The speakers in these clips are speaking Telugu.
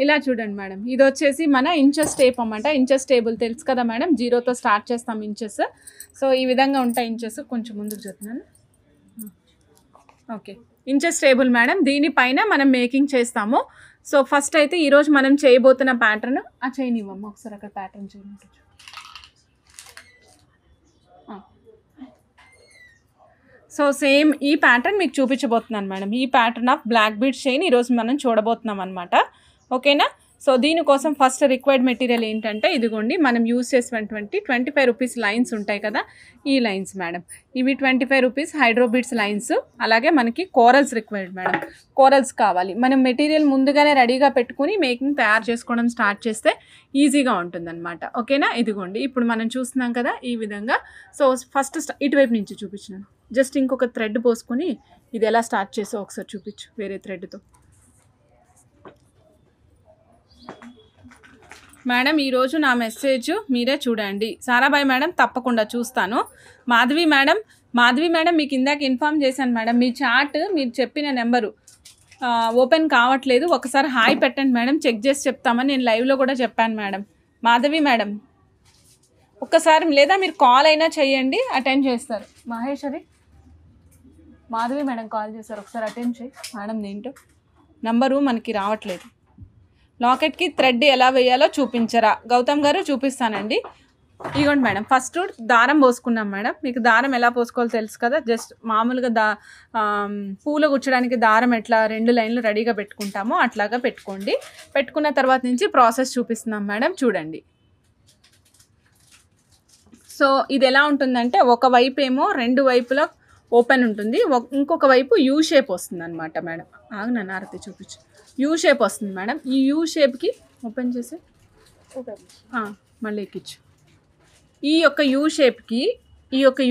ఇలా చూడండి మేడం, ఇది వచ్చేసి మన ఇంచెస్ టేప్ అన్నమాట. ఇంచెస్ టేబుల్ తెలుసు కదా మేడం, 0తో స్టార్ట్ చేస్తాం ఇంచెస్. సో ఈ విధంగా ఉంటాయి ఇంచెస్. కొంచెం ముందుకు చెప్తున్నాను. ఓకే, ఇంచెస్ టేబుల్ మేడం, దీనిపైన మనం మేకింగ్ చేస్తాము. సో ఫస్ట్ అయితే ఈరోజు మనం చేయబోతున్న ప్యాటర్న్ ఆ చేయనివ్వమ్మ ఒకసారి, అక్కడ ప్యాటర్న్ చేయండి. సో సేమ్ ఈ ప్యాటర్న్ మీకు చూపించబోతున్నాను మేడం. ఈ pattern of black beads chain ఈరోజు మనం చూడబోతున్నాం అనమాట. ఓకేనా. సో దీనికోసం ఫస్ట్ రిక్వైర్డ్ మెటీరియల్ ఏంటంటే ఇదిగోండి, మనం యూజ్ చేసినటువంటి 25 రూపీస్ లైన్స్ ఉంటాయి కదా, ఈ లైన్స్ మేడం. ఇవి 25 రూపీస్ హైడ్రో బీడ్స్ లైన్స్. అలాగే మనకి కోరల్స్ రిక్వైర్డ్ మేడం, కోరల్స్ కావాలి. మనం మెటీరియల్ ముందుగానే రెడీగా పెట్టుకుని మేకింగ్ తయారు చేసుకోవడం స్టార్ట్ చేస్తే ఈజీగా ఉంటుందన్నమాట. ఓకేనా. ఇదిగోండి ఇప్పుడు మనం చూస్తున్నాం కదా ఈ విధంగా. సో ఫస్ట్ ఇటువైపు నుంచి చూపించినాను. జస్ట్ ఇంకొక థ్రెడ్ పోసుకొని ఇది ఎలా స్టార్ట్ చేసో ఒకసారి చూపించు వేరే థ్రెడ్తో. మేడం ఈరోజు నా మెసేజ్ మీరే చూడండి. సారాబాయ్ మేడం తప్పకుండా చూస్తాను. మాధవి మేడం మీకు ఇందాక ఇన్ఫామ్ చేశాను మేడం, మీ చాట్ మీరు చెప్పిన నెంబరు ఓపెన్ కావట్లేదు, ఒకసారి హాయ్ పెట్టండి మేడం, చెక్ చేసి చెప్తామని నేను లైవ్లో కూడా చెప్పాను మేడం. మాధవి మేడం ఒక్కసారి, లేదా మీరు కాల్ అయినా చేయండి, అటెండ్ చేస్తారు. మహేశ్వరి మాధవి మేడం కాల్ చేస్తారు, ఒకసారి అటెండ్ చేయి మేడం. ఏంటో నంబరు మనకి రావట్లేదు. లాకెట్కి థ్రెడ్ ఎలా వేయాలో చూపించరా గౌతమ్ గారు? చూపిస్తానండి. ఇదిగోండి మేడం, ఫస్ట్ దారం పోసుకున్నాం మేడం. మీకు దారం ఎలా పోసుకోవాలో తెలుసు కదా. జస్ట్ మామూలుగా పూలు గుచ్చడానికి దారం ఎట్లా 2 లైన్లు రెడీగా పెట్టుకుంటామో అట్లాగా పెట్టుకోండి. పెట్టుకున్న తర్వాత నుంచి ప్రాసెస్ చూపిస్తున్నాం మేడం, చూడండి. సో ఇది ఎలా ఉంటుందంటే, ఒకవైపు ఏమో 2 వైపులా ఓపెన్ ఉంటుంది, ఇంకొక వైపు యూ షేప్ వస్తుంది అనమాట మేడం. నన్ను ఆరతి చూపించు. యూ షేప్ వస్తుంది మేడం. ఈ యూ షేప్కి ఓపెన్ చేసి మళ్ళీ ఎక్కించు. ఈ యొక్క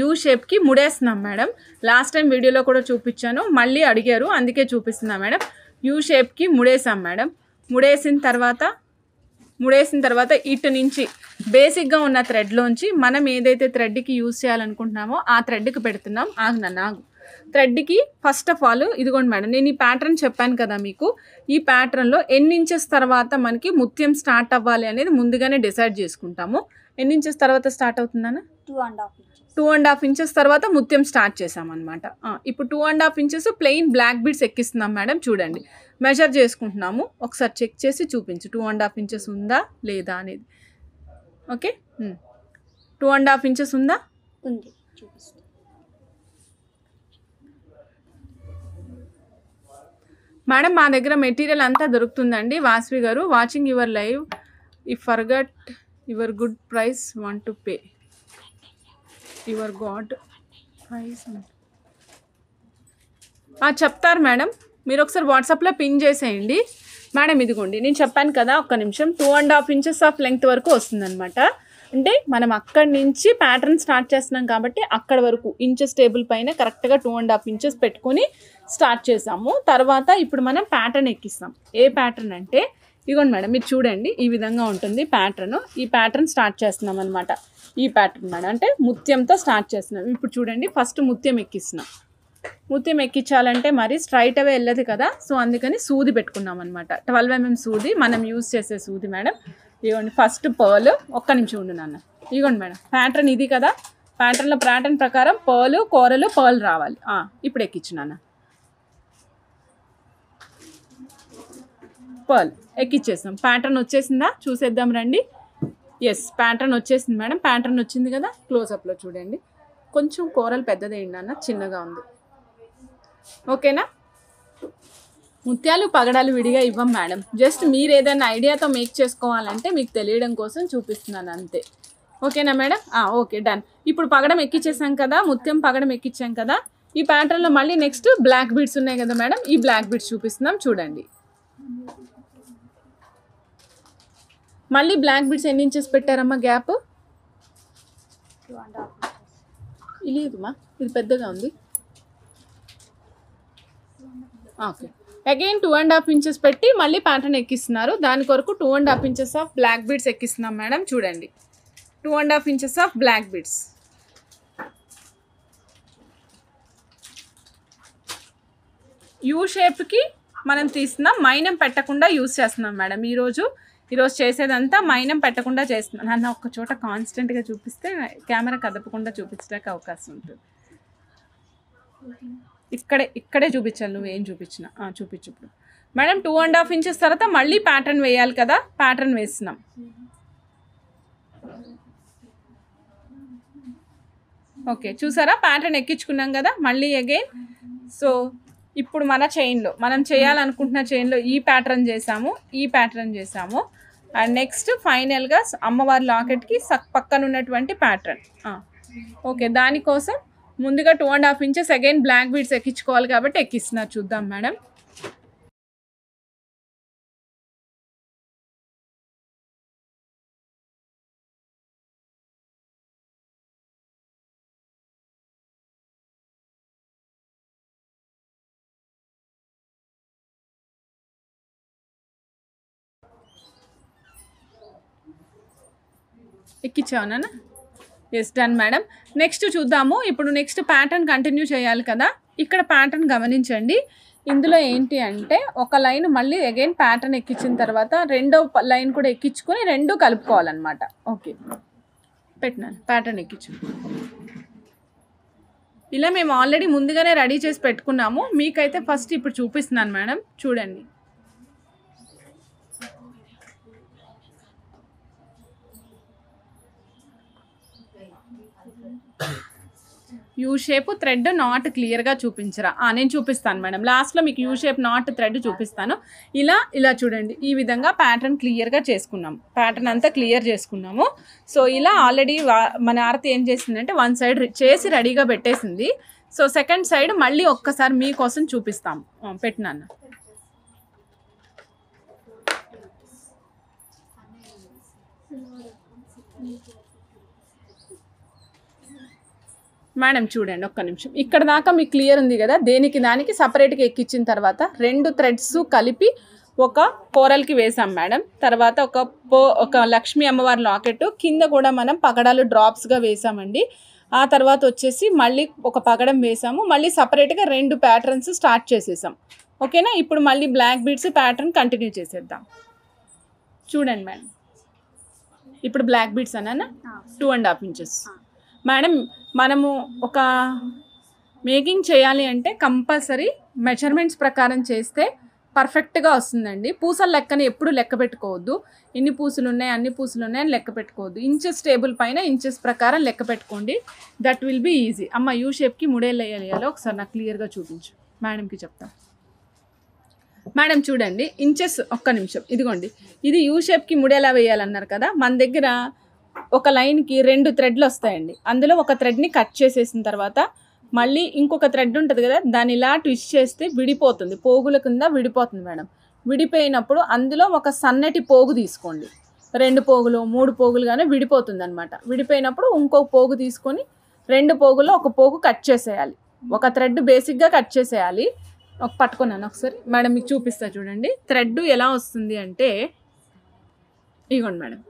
యూ షేప్కి ముడేస్తున్నాం మేడం. లాస్ట్ టైం వీడియోలో కూడా చూపించాను, మళ్ళీ అడిగారు అందుకే చూపిస్తున్నాం మేడం. యూ షేప్కి ముడేసాం మేడం. ముడేసిన తర్వాత ఇటు నుంచి బేసిక్గా ఉన్న థ్రెడ్లోంచి మనం ఏదైతే థ్రెడ్కి యూజ్ చేయాలనుకుంటున్నామో ఆ థ్రెడ్కి పెడుతున్నాం. ఆగు థ్రెడ్కి ఫస్ట్ ఆఫ్ ఆల్ ఇదిగోండి మేడం, నేను ఈ ప్యాటర్న్ చెప్పాను కదా మీకు. ఈ ప్యాటర్న్లో ఎన్ని ఇంచెస్ తర్వాత మనకి ముత్యం స్టార్ట్ అవ్వాలి అనేది ముందుగానే డిసైడ్ చేసుకుంటాము. ఎన్ని ఇంచెస్ తర్వాత స్టార్ట్ అవుతుందన్న? 2.5 ఇంచెస్ తర్వాత ముత్యం స్టార్ట్ చేసామన్నమాట. ఇప్పుడు 2.5 ఇంచెస్ ప్లెయిన్ బ్లాక్ బీడ్స్ ఎక్కిస్తున్నాం మేడం. చూడండి, మెజర్ చేసుకుంటున్నాము, ఒకసారి చెక్ చేసి చూపించు 2.5 ఇంచెస్ ఉందా లేదా అనేది. ఓకే, 2.5 ఇంచెస్ ఉందా? ఉంది, చూపిస్తాను మేడం. మా దగ్గర మెటీరియల్ అంతా దొరుకుతుందండి. వాసవి గారు, watching your live, if forgot your good price want to pay your god price చెప్తారు మేడం. మీరు ఒకసారి వాట్సాప్లో పిన్ చేసేయండి మేడం. ఇదిగోండి నేను చెప్పాను కదా, ఒక్క నిమిషం. 2.5 ఇంచెస్ ఆఫ్ లెంగ్త్ వరకు వస్తుందన్నమాట. అంటే మనం అక్కడి నుంచి ప్యాటర్న్ స్టార్ట్ చేస్తున్నాం కాబట్టి అక్కడ వరకు ఇంచెస్ టేబుల్ పైన కరెక్ట్గా 2.5 ఇంచెస్ పెట్టుకొని స్టార్ట్ చేసాము. తర్వాత ఇప్పుడు మనం ప్యాటర్న్ ఎక్కిస్తాం. ఏ ప్యాటర్న్ అంటే ఇదిగోండి మేడం, మీరు చూడండి ఈ విధంగా ఉంటుంది ప్యాటర్న్. ఈ ప్యాటర్న్ స్టార్ట్ చేస్తున్నాం అనమాట. ఈ ప్యాటర్న్ మేడం అంటే ముత్యంతో స్టార్ట్ చేస్తున్నాం. ఇప్పుడు చూడండి, ఫస్ట్ ముత్యం ఎక్కిస్తున్నాం. ముత్యం ఎక్కించాలంటే మరి స్ట్రైట్ అవే వెళ్ళదు కదా, సో అందుకని సూది పెట్టుకున్నాం అనమాట. 12 mm సూది మనం యూజ్ చేసే సూది మేడం. ఇదిగోండి ఫస్ట్ పర్ల్, ఒక్క నిమిషం ఉండు నాన్న. ఇదిగోండి మేడం, ప్యాటర్న్ ఇది కదా. ప్యాటర్న్ ప్రకారం పర్ల్ రావాలి. ఇప్పుడు ఎక్కించున్నాను. పర్ల్ ఎక్కిచ్చేసాం. ప్యాటర్న్ వచ్చేసిందా చూసేద్దాం రండి. ఎస్, ప్యాటర్న్ వచ్చేసింది మేడం. ప్యాటర్న్ వచ్చింది కదా, క్లోజప్లో చూడండి. కొంచెం కూరలు పెద్దదేయండి అన్న, చిన్నగా ఉంది. ఓకేనా. ముత్యాలు పగడాలు విడిగా ఇవ్వం మేడం. జస్ట్ మీరు ఏదైనా ఐడియాతో మేక్ చేసుకోవాలంటే మీకు తెలియడం కోసం చూపిస్తున్నాను అంతే. ఓకేనా మేడం? Okay, done. ఇప్పుడు పగడం ఎక్కించేసాం కదా, ముత్యం పగడం ఎక్కించాం కదా. ఈ ప్యాటర్న్లో మళ్ళీ నెక్స్ట్ బ్లాక్ బీడ్స్ ఉన్నాయి కదా మేడం, ఈ బ్లాక్ బీడ్స్ చూపిస్తున్నాం చూడండి. మళ్ళీ బ్లాక్ బీడ్స్ ఎన్ని ఇంచెస్ పెట్టారమ్మా గ్యాప్? 2.5 లేదుమా, ఇది పెద్దగా ఉంది. ఓకే, అగైన్ 2.5 ఇంచెస్ పెట్టి మళ్ళీ ప్యాటర్న్ ఎక్కిస్తున్నారు. దాని కొరకు 2.5 ఇంచెస్ ఆఫ్ బ్లాక్ బీడ్స్ ఎక్కిస్తున్నాం మేడం. చూడండి, 2.5 inches of black beads. U షేప్కి మనం తీస్తున్నాం. మైనం పెట్టకుండా యూస్ చేస్తున్నాం మేడం. ఈరోజు చేసేదంతా మైనం పెట్టకుండా చేస్తున్నాను. నన్ను ఒక చోట కాన్స్టెంట్గా చూపిస్తే కెమెరా కదపకుండా చూపించడానికి అవకాశం ఉంటుంది. ఇక్కడే చూపించాలి, నువ్వేం చూపించినా. చూపించు ఇప్పుడు మేడం. 2.5 ఇంచెస్ తర్వాత మళ్ళీ ప్యాటర్న్ వేయాలి కదా, ప్యాటర్న్ వేస్తున్నాం. ఓకే, చూసారా ప్యాటర్న్ ఎక్కించుకున్నాం కదా, మళ్ళీ అగైన్. సో ఇప్పుడు మన చైన్లో మనం చేయాలనుకుంటున్న చైన్లో ఈ ప్యాటర్న్ చేసాము. అండ్ నెక్స్ట్ ఫైనల్గా అమ్మవారి లాకెట్కి పక్కన ఉన్నటువంటి ప్యాటర్న్. ఓకే, దానికోసం ముందుగా 2.5 ఇంచెస్ అగైన్ బ్లాక్ బీడ్స్ ఎక్కించుకోవాలి కాబట్టి ఎక్కిస్తున్నారు. చూద్దాం మేడం. ఎక్కించావునా? Yes, done madam. నెక్స్ట్ చూద్దాము. ఇప్పుడు నెక్స్ట్ ప్యాటర్న్ కంటిన్యూ చేయాలి కదా. ఇక్కడ ప్యాటర్న్ గమనించండి. ఇందులో ఏంటి అంటే ఒక లైన్ మళ్ళీ అగైన్ ప్యాటర్న్ ఎక్కించిన తర్వాత రెండో లైన్ కూడా ఎక్కించుకొని రెండు కలుపుకోవాలన్నమాట. ఓకే, పెట్టినాను ప్యాటర్న్ ఎక్కించు. ఇలా మేము ఆల్రెడీ ముందుగానే రెడీ చేసి పెట్టుకున్నాము. మీకైతే ఫస్ట్ ఇప్పుడు చూపిస్తున్నాను మేడం, చూడండి. యూ షేప్ థ్రెడ్ నాట్ క్లియర్గా చూపించరా? నేను చూపిస్తాను మేడం. లాస్ట్లో మీకు యూ షేప్ నాట్ థ్రెడ్ చూపిస్తాను. ఇలా చూడండి, ఈ విధంగా ప్యాటర్న్ క్లియర్గా చేసుకున్నాము. ప్యాటర్న్ అంతా క్లియర్ చేసుకున్నాము. సో ఇలా ఆల్రెడీ మన ఆరతి ఏం చేసిందంటే వన్ సైడ్ చేసి రెడీగా పెట్టేసింది. సో సెకండ్ సైడ్ మళ్ళీ ఒక్కసారి మీకోసం చూపిస్తాము. పెట్టినాను మేడం. చూడండి ఒక్క నిమిషం. ఇక్కడ దాకా మీకు క్లియర్ ఉంది కదా. దానికి సపరేట్గా ఎక్కించిన తర్వాత రెండు థ్రెడ్స్ కలిపి ఒక కోరల్కి వేసాం మేడం. తర్వాత ఒక లక్ష్మీ అమ్మవారి లాకెట్ కింద కూడా మనం పగడాలు డ్రాప్స్గా వేసామండి. ఆ తర్వాత వచ్చేసి మళ్ళీ ఒక పగడం వేసాము. మళ్ళీ సపరేట్గా రెండు ప్యాటర్న్స్ స్టార్ట్ చేసేసాం. ఓకేనా? ఇప్పుడు మళ్ళీ బ్లాక్ బీడ్స్ ప్యాటర్న్ కంటిన్యూ చేసేద్దాం. చూడండి మేడం, ఇప్పుడు బ్లాక్ బీడ్స్ అన్నా 2.5 ఇంచెస్ మేడం. మనము ఒక మేకింగ్ చేయాలి అంటే కంపల్సరీ మెజర్మెంట్స్ ప్రకారం చేస్తే పర్ఫెక్ట్గా వస్తుందండి. పూసల లెక్కని ఎప్పుడు లెక్క పెట్టుకోవద్దు. ఇన్ని పూసలు ఉన్నాయి అన్ని పూసలు ఉన్నాయని లెక్క పెట్టుకోవద్దు. ఇంచెస్ టేబుల్ పైన ఇంచెస్ ప్రకారం లెక్క పెట్టుకోండి. That will be easy. అమ్మ యూ షేప్కి ముడేళ్ళు వేయాలో ఒకసారి నాకు క్లియర్గా చూపించు. మేడంకి చెప్తా మేడం. చూడండి ఇంచెస్, ఒక్క నిమిషం. ఇదిగోండి, ఇది యూ షేప్కి ముడేలా వేయాలన్నారు కదా. మన దగ్గర ఒక లైన్కి 2 థ్రెడ్లు వస్తాయండి. అందులో ఒక థ్రెడ్ని కట్ చేసేసిన తర్వాత మళ్ళీ ఇంకొక థ్రెడ్ ఉంటుంది కదా, దాన్ని ఇలా ట్విస్ట్ చేస్తే విడిపోతుంది, పోగుల కింద విడిపోతుంది మేడం. విడిపోయినప్పుడు అందులో ఒక సన్నటి పోగు తీసుకోండి. 2 పోగులు 3 పోగులు కానీ విడిపోతుంది అనమాట. విడిపోయినప్పుడు ఇంకొక పోగు తీసుకొని 2 పోగుల్లో ఒక పోగు కట్ చేసేయాలి. ఒక థ్రెడ్ బేసిక్గా కట్ చేసేయాలి. పట్టుకున్నాను ఒకసారి మేడం, మీకు చూపిస్తా చూడండి. థ్రెడ్ ఎలా వస్తుంది అంటే ఇగోండి మేడం,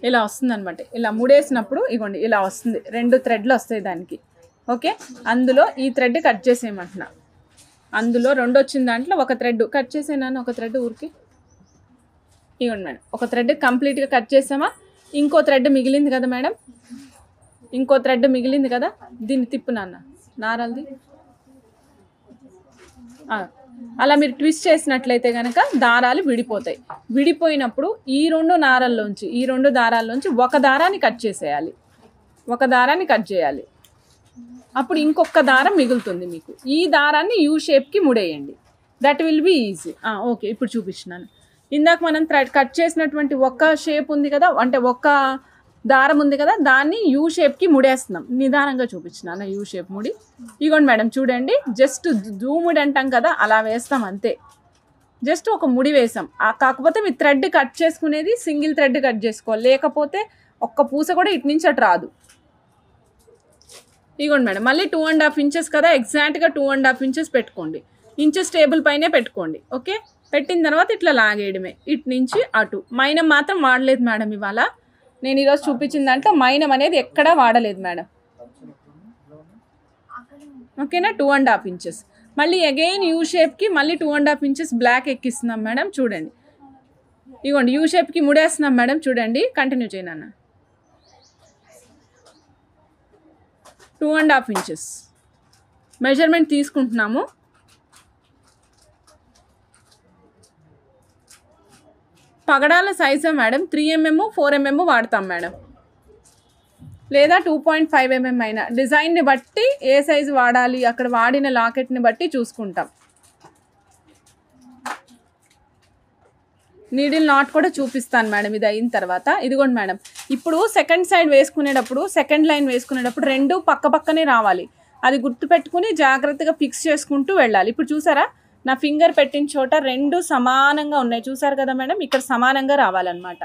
ఇలా వస్తుంది అనమాట. ఇలా ముడేసినప్పుడు ఇగోండి ఇలా వస్తుంది. 2 థ్రెడ్లు వస్తాయి దానికి. ఓకే, అందులో ఈ థ్రెడ్ కట్ చేసేయమంటున్నా. అందులో 2 వచ్చిన దాంట్లో ఒక థ్రెడ్ కట్ చేసేనాను. ఒక థ్రెడ్ ఊరికి ఇగోండి మేడం, ఒక థ్రెడ్ కంప్లీట్గా కట్ చేసామా. ఇంకో థ్రెడ్ మిగిలింది కదా మేడం, ఇంకో థ్రెడ్ మిగిలింది కదా, దీన్ని తిప్పు నాన్న, నారల్ది. అలా మీరు ట్విస్ట్ చేసినట్లయితే కనుక దారాలు విడిపోతాయి. విడిపోయినప్పుడు ఈ 2 దారాల్లోంచి ఒక దారాన్ని కట్ చేసేయాలి. ఒక దారాన్ని కట్ చేయాలి. అప్పుడు ఇంకొక దారం మిగులుతుంది మీకు. ఈ దారాన్ని యూ షేప్కి ముడేయండి. That will be easy. Okay, ఇప్పుడు చూపించినాను. ఇందాక మనం థ్రెడ్ కట్ చేసినటువంటి ఒక్క షేప్ ఉంది కదా, అంటే ఒక్క దారం ఉంది కదా, దాన్ని యూ షేప్కి ముడేస్తున్నాం. నిదానంగా చూపించినాను యూ షేప్ ముడి. ఇగోండి మేడం చూడండి, జస్ట్ జూముడి అంటాం కదా, అలా వేస్తాం అంతే. జస్ట్ ఒక ముడి వేసాం. కాకపోతే మీ థ్రెడ్ కట్ చేసుకునేది సింగిల్ థ్రెడ్ కట్ చేసుకోవాలి, లేకపోతే ఒక్క పూస కూడా ఇటు నుంచి అటు రాదు. ఇగోండి మేడం, మళ్ళీ 2.5 ఇంచెస్ కదా, ఎగ్జాక్ట్గా 2.5 ఇంచెస్ పెట్టుకోండి. ఇంచెస్ టేబుల్ పైనే పెట్టుకోండి. ఓకే, పెట్టిన తర్వాత ఇట్లా లాగేయడమే ఇటు నుంచి అటు. మైనం మాత్రం వాడలేదు మేడం ఇవాళ. నేను ఈరోజు చూపించిన దాంట్లో మైనం అనేది ఎక్కడా వాడలేదు మేడం. ఓకేనా, 2.5 ఇంచెస్. మళ్ళీ అగైన్ యూ షేప్కి మళ్ళీ 2.5 ఇంచెస్ బ్లాక్ ఎక్కిస్తున్నాం మేడం. చూడండి ఇగోండి యూ షేప్కి ముడేస్తున్నాం మేడం. చూడండి కంటిన్యూ చేయను. 2.5 ఇంచెస్ మెజర్మెంట్ తీసుకుంటున్నాము. పగడాల సైజా మేడం 3 mm 4 mm వాడతాం మేడం, లేదా 2.5 mm అయినా. డిజైన్ని బట్టి ఏ సైజు వాడాలి, అక్కడ వాడిన లాకెట్ని బట్టి చూసుకుంటాం. నీడిల్ నాట్ కూడా చూపిస్తాను మేడం ఇది అయిన తర్వాత. ఇదిగోండి మేడం, ఇప్పుడు సెకండ్ సైడ్ వేసుకునేటప్పుడు, సెకండ్ లైన్ వేసుకునేటప్పుడు రెండు పక్క పక్కనే రావాలి. అది గుర్తుపెట్టుకుని జాగ్రత్తగా ఫిక్స్ చేసుకుంటూ వెళ్ళాలి. ఇప్పుడు చూసారా నా ఫింగర్ పెట్టిన చోట రెండు సమానంగా ఉన్నాయి, చూసారు కదా మేడం, ఇక్కడ సమానంగా రావాలన్నమాట.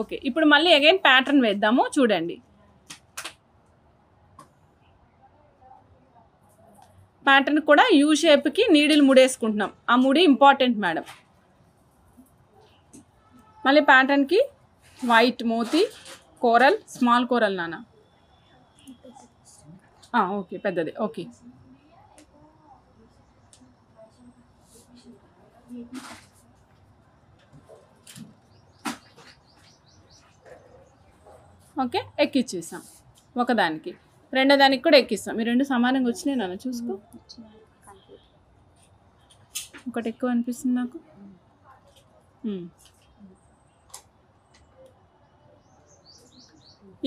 ఓకే, ఇప్పుడు మళ్ళీ అగైన్ ప్యాటర్న్ వేద్దాము. చూడండి ప్యాటర్న్ కూడా యూ షేప్కి నీడిల్ ముడేసుకుంటున్నాం. ఆ ముడి ఇంపార్టెంట్ మేడం. మళ్ళీ ప్యాటర్న్కి వైట్ మోతీ కోరల్, స్మాల్ కోరల్ నాన్న. ఓకే పెద్దది. ఓకే ఓకే ఎక్కిచ్చేసాం. ఒకదానికి రెండో దానికి కూడా ఎక్కిస్తాం. ఈ రెండు సమానంగా వచ్చినాయి నాన్న చూసుకో. ఒకటి ఎక్కువ అనిపిస్తుంది నాకు.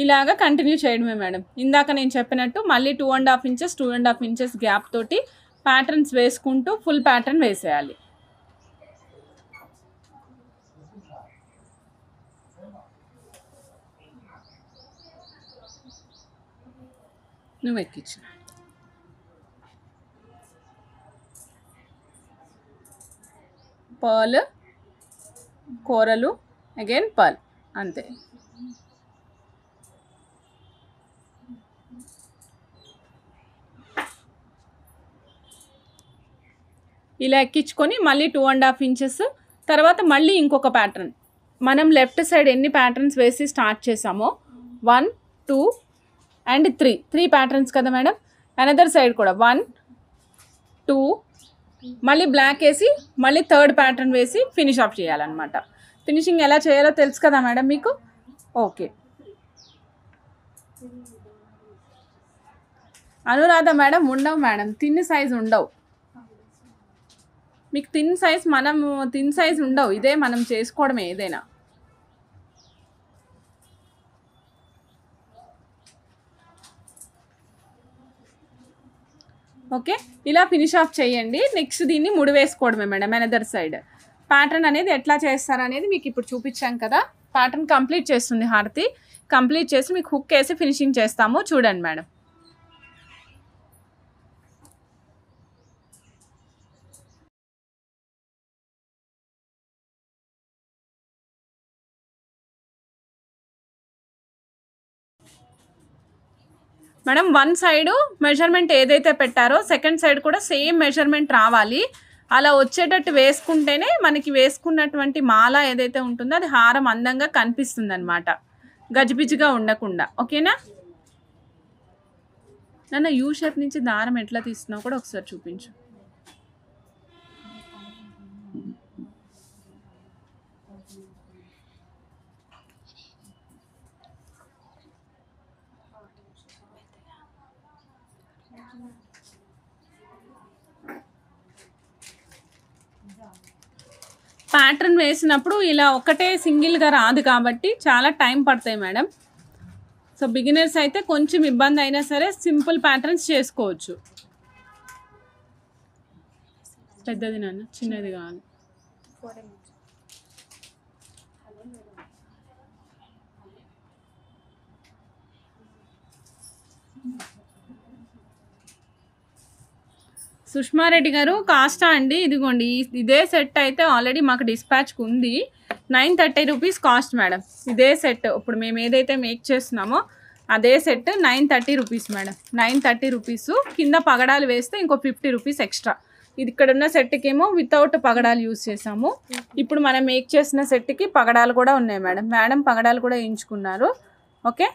ఇలాగా కంటిన్యూ చేయడమే మేడం. ఇందాక నేను చెప్పినట్టు మళ్ళీ 2.5 ఇంచెస్ 2.5 ఇంచెస్ గ్యాప్ తోటి ప్యాటర్న్స్ వేసుకుంటూ ఫుల్ ప్యాటర్న్ వేసేయాలి. నువ్వు ఎక్కించు. పర్ల్, కోరలు, అగైన్ పర్ల్, అంతే. ఇలా ఎక్కించుకొని మళ్ళీ 2.5 ఇంచెస్ తర్వాత మళ్ళీ ఇంకొక ప్యాటర్న్. మనం లెఫ్ట్ సైడ్ ఎన్ని ప్యాటర్న్స్ వేసి స్టార్ట్ చేసామో 1 2 అండ్ 3 ప్యాటర్న్స్ కదా మేడం. అనదర్ సైడ్ కూడా 1 2 మళ్ళీ బ్లాక్ వేసి మళ్ళీ థర్డ్ ప్యాటర్న్ వేసి ఫినిష్ ఆఫ్ చేయాలన్నమాట. ఫినిషింగ్ ఎలా చేయాలో తెలుసు కదా మేడం మీకు. ఓకే అనురాధ మేడం, ఉండవు మేడం, థిన్ సైజ్ ఉండవు మీకు. థిన్ సైజ్ ఉండవు, ఇదే మనం చేసుకోవడమే ఏదైనా. ఓకే ఇలా ఫినిష్ ఆఫ్ చేయండి. నెక్స్ట్ దీన్ని ముడి వేసుకోవడమే మేడం. అనదర్ సైడ్ ప్యాటర్న్ అనేది ఎట్లా చేస్తారనేది మీకు ఇప్పుడు చూపించాం కదా. ప్యాటర్న్ కంప్లీట్ చేస్తుంది హారతి. కంప్లీట్ చేసి మీకు హుక్ వేసి ఫినిషింగ్ చేస్తాము. చూడండి madam. Madam one side measurement ఏదైతే పెట్టారో సెకండ్ సైడ్ కూడా సేమ్ మెజర్మెంట్ రావాలి. అలా వచ్చేటట్టు వేసుకుంటేనే మనకి వేసుకున్నటువంటి మాల ఏదైతే ఉంటుందో అది హారం అందంగా కనిపిస్తుంది అనమాట, గజిబిజిగా ఉండకుండా. ఓకేనా నన్ను యూ షేప్ నుంచి దారం ఎట్లా తీస్తున్నావు కూడా ఒకసారి చూపించు. ప్యాటర్న్ వేసినప్పుడు ఇలా ఒకటే సింగిల్గా రాదు కాబట్టి చాలా టైం పడతాయి మేడం. సో బిగినర్స్ అయితే కొంచెం ఇబ్బంది అయినా సరే సింపుల్ ప్యాటర్న్స్ చేసుకోవచ్చు. పెద్దది నాన్న, చిన్నది కావాలి. సుష్మారెడ్డి గారు కాస్టా అండి, ఇదిగోండి ఇదే సెట్ అయితే ఆల్రెడీ మాకు డిస్పాచ్కి ఉంది. 930 రూపీస్ కాస్ట్ మేడం. ఇదే సెట్ ఇప్పుడు మేము ఏదైతే మేక్ చేస్తున్నామో అదే సెట్ 930 రూపీస్ మేడం. 930 రూపీస్ కింద పగడాలు వేస్తే ఇంకో 50 రూపీస్ ఎక్స్ట్రా. ఇది ఇక్కడ ఉన్న సెట్కి ఏమో వితౌట్ పగడాలు యూజ్ చేసాము. ఇప్పుడు మనం మేక్ చేసిన సెట్కి పగడాలు కూడా ఉన్నాయి మేడం. మేడం పగడాలు కూడా వేయించుకున్నారు. ఓకే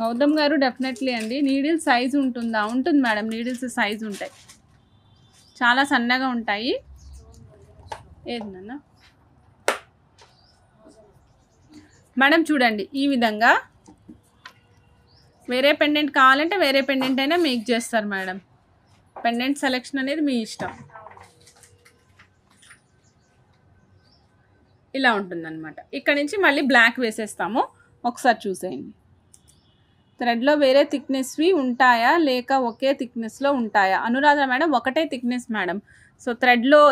గౌతమ్ గారు డెఫినెట్లీ అండి. నీడిల్ సైజ్ ఉంటుందా? ఉంటుంది మేడం, నీడిల్స్ సైజ్ ఉంటాయి, చాలా సన్నగా ఉంటాయి. ఏదన్నా మేడం చూడండి, ఈ విధంగా వేరే పెండెంట్ కావాలంటే వేరే పెండెంట్ అయినా మేక్ చేస్తారు మేడం. పెండెంట్ సెలెక్షన్ అనేది మీ ఇష్టం. ఇలా ఉంటుందన్నమాట. ఇక్కడ నుంచి మళ్ళీ బ్లాక్ వేసేస్తాము. ఒకసారి చూసేయండి. థ్రెడ్లో వేరే థిక్నెస్వి ఉంటాయా లేక ఒకే థిక్నెస్లో ఉంటాయా? అనురాధ మేడం ఒకటే థిక్నెస్ మేడం. సో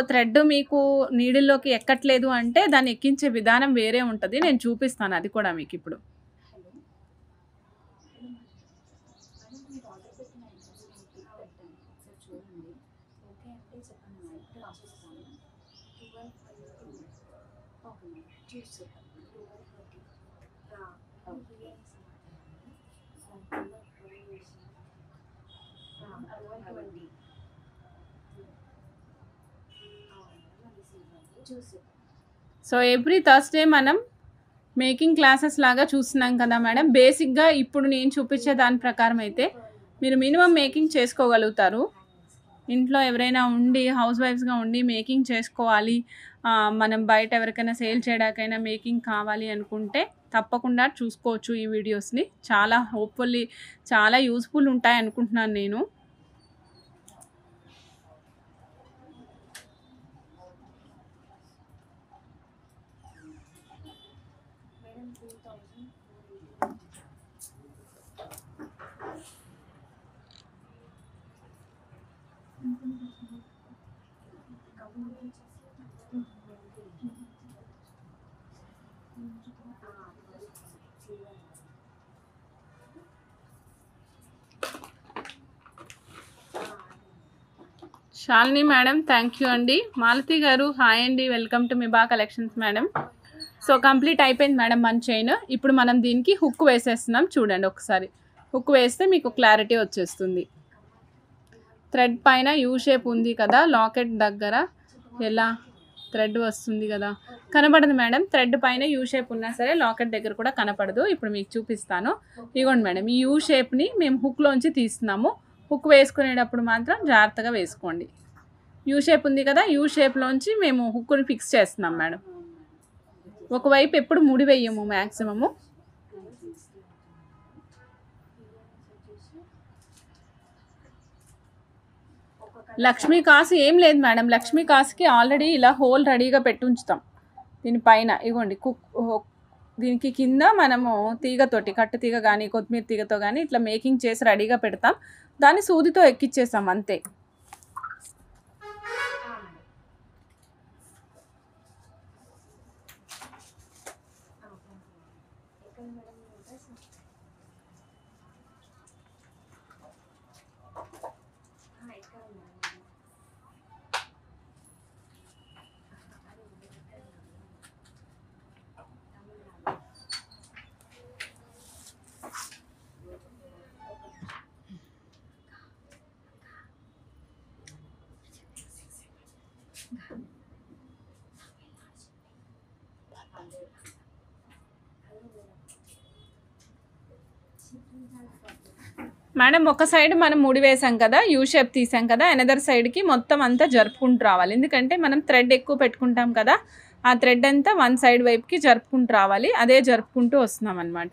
థ్రెడ్ మీకు నీడిల్లోకి ఎక్కట్లేదు అంటే దాన్ని ఎక్కించే విధానం వేరే ఉంటుంది. నేను చూపిస్తాను అది కూడా మీకు ఇప్పుడు. సో ఎవ్రీ థర్స్డే మనం మేకింగ్ క్లాసెస్ లాగా చూస్తున్నాం కదా మేడం. బేసిక్గా ఇప్పుడు నేను చూపించే దాని ప్రకారం అయితే మీరు మినిమం మేకింగ్ చేసుకోగలుగుతారు. ఇంట్లో ఎవరైనా ఉండి హౌస్ వైఫ్స్గా ఉండి మేకింగ్ చేసుకోవాలి, మనం బయట ఎవరికైనా సేల్ చేయడానికైనా మేకింగ్ కావాలి అనుకుంటే తప్పకుండా చూసుకోవచ్చు ఈ వీడియోస్ని. చాలా హోప్ఫుల్లీ చాలా యూస్ఫుల్ ఉంటాయి అనుకుంటున్నాను నేను. శాలిని మేడం థ్యాంక్ యూ అండి. మాలతి గారు హాయ్ అండి, welcome to Miba collections madam. So complete అయిపోయింది మేడం మన చైన్. ఇప్పుడు మనం దీనికి హుక్ వేసేస్తున్నాం. చూడండి ఒకసారి హుక్ వేస్తే మీకు క్లారిటీ వచ్చేస్తుంది. థ్రెడ్ పైన యూ షేప్ ఉంది కదా, లాకెట్ దగ్గర ఎలా థ్రెడ్ వస్తుంది కదా, కనపడదు మేడం. థ్రెడ్ పైన యూ షేప్ ఉన్నా సరే లాకెట్ దగ్గర కూడా కనపడదు. ఇప్పుడు మీకు చూపిస్తాను. ఇగోండి మేడం, ఈ యూ షేప్ని మేము హుక్లోంచి తీస్తున్నాము. హుక్ వేసుకునేటప్పుడు మాత్రం జాగ్రత్తగా వేసుకోండి. యూ షేప్ ఉంది కదా, యూ షేప్లోంచి మేము హుక్ని ఫిక్స్ చేస్తున్నాం మేడం. ఒకవైపు ఎప్పుడు ముడి వేయము మ్యాక్సిమము. లక్ష్మీ కాసు ఏం లేదు మేడం. లక్ష్మీ కాసుకి ఆల్రెడీ ఇలా హోల్ రెడీగా పెట్టి ఉంచుతాం దీనిపైన. ఇవ్వండి దీనికి కింద మనము తీగతోటి, కట్టు తీగ కానీ కొత్తిమీర తీగతో కానీ ఇట్లా మేకింగ్ చేసి రెడీగా పెడతాం. దాన్ని సూదితో ఎక్కిచ్చేస్తాం అంతే. మేడం ఒక సైడ్ మనం ముడి వేసాం కదా, యూ షేప్ తీసాం కదా, అనదర్ సైడ్కి మొత్తం అంతా జరుపుకుంటూ రావాలి. ఎందుకంటే మనం థ్రెడ్ ఎక్కువ పెట్టుకుంటాం కదా, ఆ థ్రెడ్ అంతా వన్ సైడ్ వైపుకి జరుపుకుంటూ రావాలి. అదే జరుపుకుంటూ వస్తున్నాం అన్నమాట.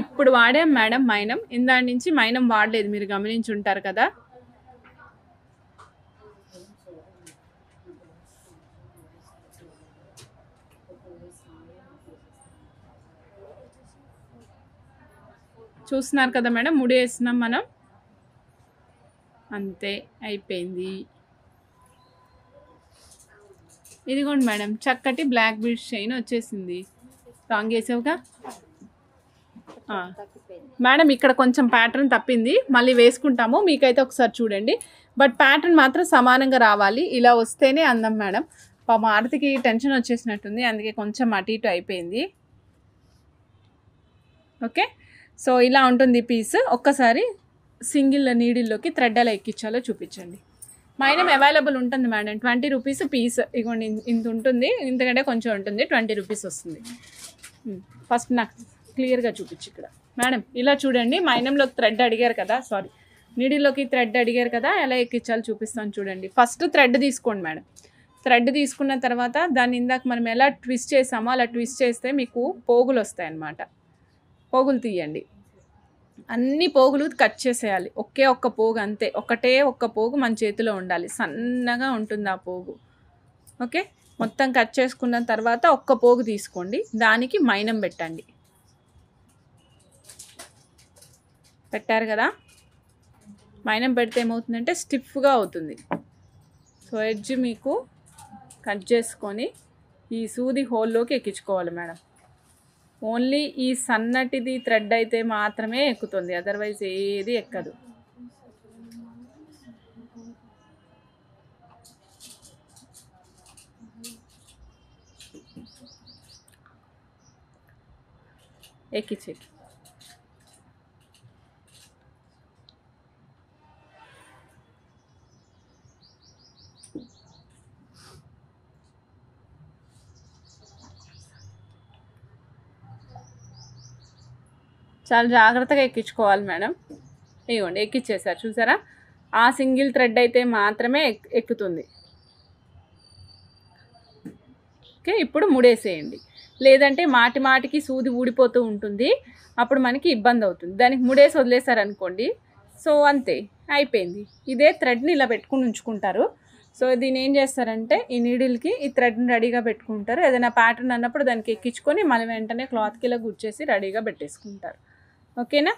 ఇప్పుడు వాడాం మేడం మైనం. ఇందాడి నుంచి మైనం వాడలేదు, మీరు గమనించి ఉంటారు కదా. చూస్తున్నారు కదా మేడం, ముడి వేస్తున్నాం మనం. అంతే అయిపోయింది. ఇదిగోండి మేడం, చక్కటి బ్లాక్ బీడ్స్ చైన్ వచ్చేసింది. రాంగ్ వేసావుగా మేడం. ఇక్కడ కొంచెం ప్యాటర్న్ తప్పింది, మళ్ళీ వేసుకుంటాము. మీకైతే ఒకసారి చూడండి. బట్ ప్యాటర్న్ మాత్రం సమానంగా రావాలి. ఇలా వస్తేనే అందం మేడం. పాపం ఆరతికి టెన్షన్ వచ్చేసినట్టుంది, అందుకే కొంచెం అటు ఇటు అయిపోయింది. ఓకే, సో ఇలా ఉంటుంది పీస్. ఒక్కసారి సింగిల్ నీడిల్లోకి థ్రెడ్ ఎలా ఎక్కించాలో చూపించండి. మైనం అవైలబుల్ ఉంటుంది మేడం, 20 రూపీస్ పీస్. ఇగోండి ఇంత ఉంటుంది, ఇంతకంటే కొంచెం ఉంటుంది, 20 రూపీస్ వస్తుంది. ఫస్ట్ నాకు క్లియర్గా చూపించి ఇక్కడ మేడం. ఇలా చూడండి, మైనంలోకి థ్రెడ్ అడిగారు కదా, సారీ నీడిలోకి థ్రెడ్ అడిగారు కదా, ఎలా ఎక్కించాలో చూపిస్తాను చూడండి. ఫస్ట్ థ్రెడ్ తీసుకోండి మేడం. థ్రెడ్ తీసుకున్న తర్వాత దాన్ని ఇందాక మనం ఎలా ట్విస్ట్ చేసామో అలా ట్విస్ట్ చేస్తే మీకు పోగులు వస్తాయి అన్నమాట. పోగులు తీయండి, అన్ని పోగులు కట్ చేసేయాలి. ఒక్క పోగు అంతే, ఒక్క పోగు మన చేతిలో ఉండాలి, సన్నగా ఉంటుంది ఆ పోగు. ఓకే, మొత్తం కట్ చేసుకున్న తర్వాత ఒక్క పోగు తీసుకోండి, దానికి మైనం పెట్టండి. పెట్టారు కదా, మైనం పెడితే ఏమవుతుందంటే స్టిఫ్గా అవుతుంది. సో ఎడ్జ్ మీకు కట్ చేసుకొని ఈ సూది హోల్లోకి ఎక్కించుకోవాలి మేడం. ఓన్లీ ఈ సన్నటిది థ్రెడ్ అయితే మాత్రమే ఎక్కుతుంది, అదర్వైజ్ ఏది ఎక్కదు. ఎక్కించేకి చాలా జాగ్రత్తగా ఎక్కించుకోవాలి మేడం. ఇవ్వండి ఎక్కించేసారు చూసారా, ఆ సింగిల్ థ్రెడ్ అయితే మాత్రమే ఎక్కుతుంది. ఓకే, ఇప్పుడు ముడేసేయండి, లేదంటే మాటికి సూది ఊడిపోతూ ఉంటుంది, అప్పుడు మనకి ఇబ్బంది అవుతుంది. దానికి ముడేసి వదిలేసారనుకోండి, సో అంతే అయిపోయింది. ఇదే థ్రెడ్ని ఇలా పెట్టుకుని ఉంచుకుంటారు. సో దీన్ని ఏం చేస్తారంటే ఈ నీడిల్కి ఈ థ్రెడ్ని రెడీగా పెట్టుకుంటారు. ఏదైనా ప్యాటర్న్ అన్నప్పుడు దానికి ఎక్కించుకొని మళ్ళీ వెంటనే క్లాత్కి ఇలా గుచ్చేసి రెడీగా పెట్టేసుకుంటారు. ఓకేనా.